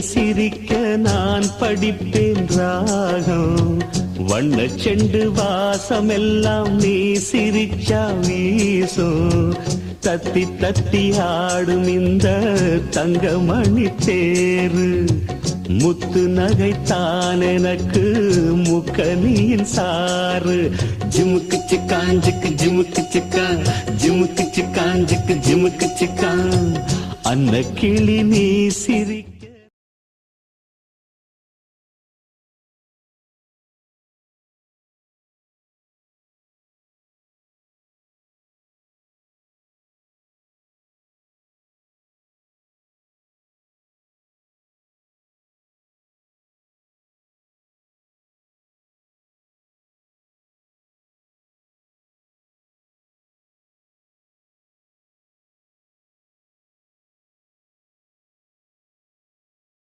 சிரிக்க நான் படிப்பேன் ராகம். வண்ண செண்டு வாசமெல்லாம் நீ சிரிச்சா வீசும். தத்தி தத்தி ஆடும் இந்த தங்கமணி தேரு. முத்து நகைத்தான் எனக்கு முக்கனியின் சாறு. ஜிமுக்கு சிக்காஞ்சுக்கு ஜிமுக்கு சிக்கா, ஜிமுக்கு சிக்காஞ்சுக்கு ஜிமுக்கு சிக்கா. அன்ன கிளி நீ சிரி